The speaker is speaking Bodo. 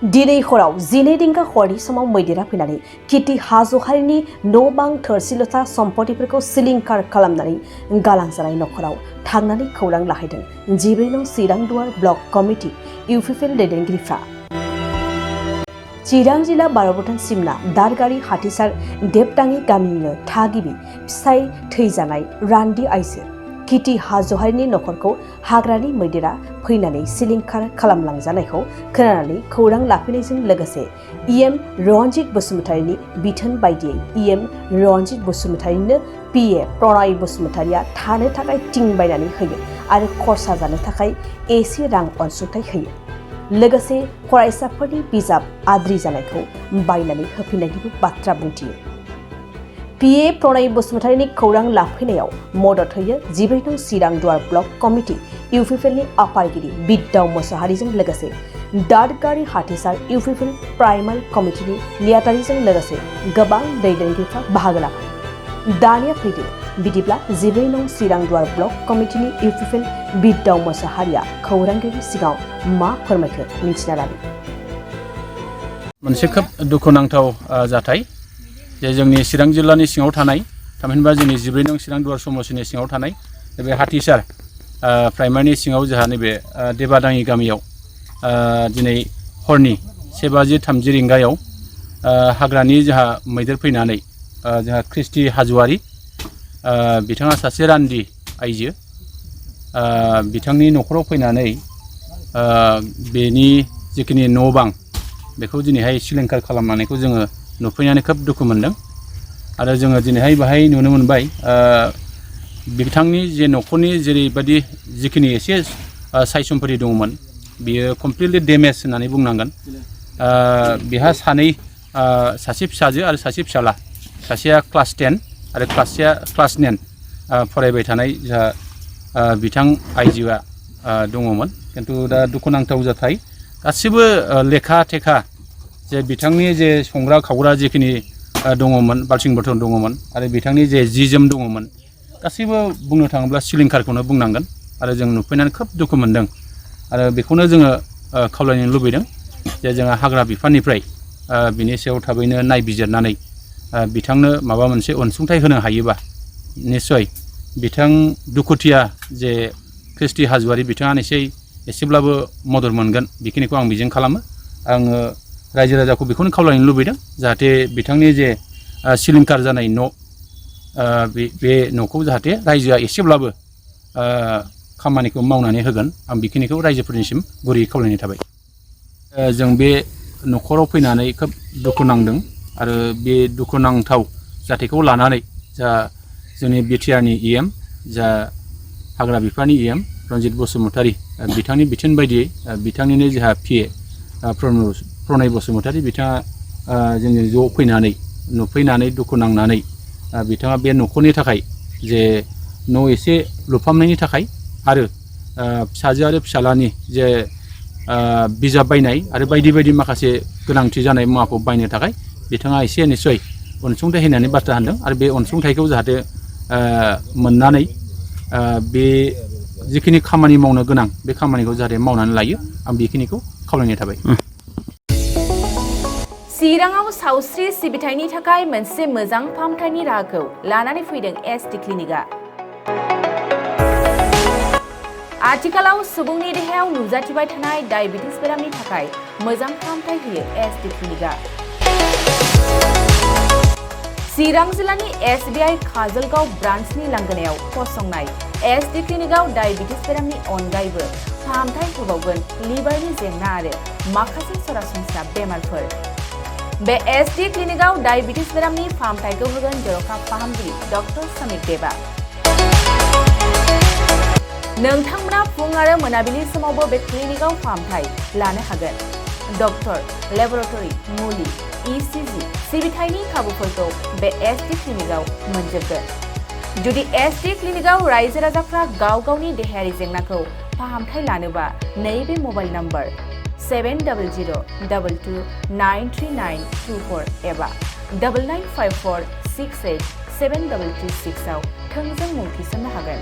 दिनै हराव 12 रिंगा हरनि समाव मैदेरा फैनानै किति हाज'हारिनि न' बां थोरसि लथा सम्पतिफोरखौ सिलिंखार खालामनानै गालांजानाय नखराव थांनानै खौरां लाहैदों 14 नं चिरां दुवार ब्लक कमिटि UPPL दैदेनगिरिफ्रा। चिरां जिल्ला बारबुथान सिमना दारगारि हाथिसार देबटाङि गामिनिनो थागिबि फिसाय थैजानाय रान्दि आइजो किति हाज'हारिनि नखरखौ हाग्रानि मैदेरा फैनानै सिलिंखार खालामलांजानायखौ खोनानानै खौरां लाफैनायजों लोगोसे EM रन्जित बसुमतारिनि बिथोन बायदियै EM रन्जित बसुमतारिनो PA प्रनय बसुमतारिया थानो थाखाय थिं बायनानै होयो आरो खरसा जानो थाखाय एसे रां अनसुंथाइ होयो। लोगोसे फरायसाफोरनि बिजाब आद्रि जानायखौ बायनानै होफिननायनिबो बाथ्रा बुंथियो। PA प्रनय बसुमतारिनि खौरां लाफैनायाव मदद होयो 14 नं चिरां दुवार ब्लक कमिटि UPPLनि आफादगिरि बिद्दाव मोसाहारिजों लोगोसे दादगारि हाथिसार UPPL प्राइमारि कमिटिनि नेहाथारिजों लोगोसे गोबां दैदेनगिरिफ्रा बाहागो लाफायो। दानिया फैदो बिदिब्ला 14 नं चिरां दुवार ब्लक कमिटिनि UPPL बिद्दाव मोसाहारिया खौरांगिरिनि सिगाङाव मा फोरमायखो मिन्थिना लादो। मोनसे खोब दुखुनांथाव जाथाय जे जोंनि चिरां जिल्लानि सिङाव थानाय थामहिनबा जोंनि 14 नं चिरां दुवार समस्तिनि सिङाव थानाय बे हाथिसार प्राइमारिनि सिङाव जोंहा नैबे देबादाङि गामियाव दिनै हरनि 1:30 रिंगायाव हाग्रानि जोंहा मैदेर फैनानै जोंहा क्रिस्टि हाज'वारि बिथाङा सासे रान्दि आइजो बिथांनि न'खराव फैनानै बेनि जिखिनि न' बां बेखौ दिनैहाय सिलिंखार खालामनायखौ जोङो नुफैनानै खोब दुखु मोनदों आरो जोङो दिनैहाय बाहाय नुनो मोनबाय बिथांनि जे न'खरनि जेरैबायदि जिखिनि एसे साय सम्पति दङमोन बियो कमप्लिटलि डेमेज होननानै बुंनांगोन। बेहा सानै सासे फिसाजो आरो सासे फिसाला सासेया क्लास 10 आरो सासेया क्लास 9 फरायबाय थानाय जोंहा बिथां आइजोआ दङमोन। खिन्थु दा दुखुनांथाव जाथाय गासिबो लेखा थेखा जे बिथांनि जे संग्रा खावग्रा जिखिनि दङमोन बाल्थिं बर्थन दङमोन आरो बिथांनि जे जि जोम दङमोन गासैबो बुंनो थाङोब्ला सिलिंखारखौनो बुंनांगोन आरो जों नुफैनानै खोब दुखु मोनदों आरो बेखौनो जोङो खावलायनो लुबैदों जे जोंहा हाग्रा बिफाननिफ्राय बिनि सायाव थाबैनो नायबिजिरनानै बिथांनो माबा मोनसे अनसुंथाइ होनो हायोबा निस्सय बिथां दुखुथिया जे क्रिस्टि हाज'वारि बिथाङा निस्सय एसेब्लाबो मदद मोनगोन बेखिनिखौ आं मिजिं खालामो। आङो रायजो राजाखौ बेखौनो खावलायनो लुबैदों जाहाथे बिथांनि जे सिलिंखार जानाय न' बे न'खौ जाहाथे रायजोआ एसेब्लाबो खामानिखौ मावनानै होगोन आं बेखिनिखौ रायजोफोरनिसिम गुरैयै खावलायनाय थाबाय। जों बे न'खराव फैनानै खोब दुखु नांदों आरो बे दुखुनांथाव जाथायखौ लानानै जा जोंनि बिटिआरनि EM जा हाग्रा बिफाननि EM रन्जित बसुमतारि बिथांनि बिथोन बायदियै बिथांनिनो जोंहा PA प्रनय बसुमतारि बिथाङा जोंजों ज' फैनानै नुफैनानै दुखु नांनानै बिथाङा बे न'खरनि थाखाय जे न' एसे लुफामनायनि थाखाय आरो फिसाजो आरो फिसालानि जे बिजाब बायनाय आरो बायदि बायदि माखासे गोनांथि जानाय मुवाखौ बायनो थाखाय बिथाङा एसे निस्सय अनसुंथाइ होनानै बाथ्रा होनदों आरो बे अनसुंथाइखौ जाहाथे मोननानै बे जिखिनि खामानि मावनो गोनां बे खामानिखौ जाहाथे मावनानै लायो आं बेखिनिखौ खावलायनाय थाबाय। चिराङाव सावस्रि सिबिथायनि थाखाय मोनसे मोजां फाहामथायनि राहाखौ लानानै फैदों SD क्लिनिकआ। आथिखालाव सुबुंनि देहायाव नुजाथिबाय थानाय डायबिटिस बेरामनि थाखाय मोजां फाहामथाय होयो SD क्लिनिकआ। चिरां जिल्लानि SBI काजलगाव ब्रान्चनि लांगोनायाव फसंनाय SD क्लिनिकआव डायबिटिस बेरामनि अनगायैबो फाहामथाय होबावगोन लिभारनि जेंना आरो माखासे सरासनस्रा बेमारफोर। बे SD क्लिनिकआव डायबिटिस बेरामनि फाहामथायखौ होगोन जर'खा फाहामगिरि डक्टर समिक देबा। नोंथांमोना फुं आरो मोनाबिलि समावबो बे क्लिनिकआव फाहामथाय लानो हागोन। डक्टर, लेबरेटरि, मुलि, ECG सिबिथायनि खाबुफोरखौ बे SD क्लिनिकआव मोनजोबगोन। जुदि SD क्लिनिकआव रायजो राजाफ्रा गाव गावनि देहायारि जेंनाखौ फाहामथाय लानोबा नैबे मबाइल नम्बर 7002293924 एबा 9954687236 आव थोंजों मुं थिसननो हागोन।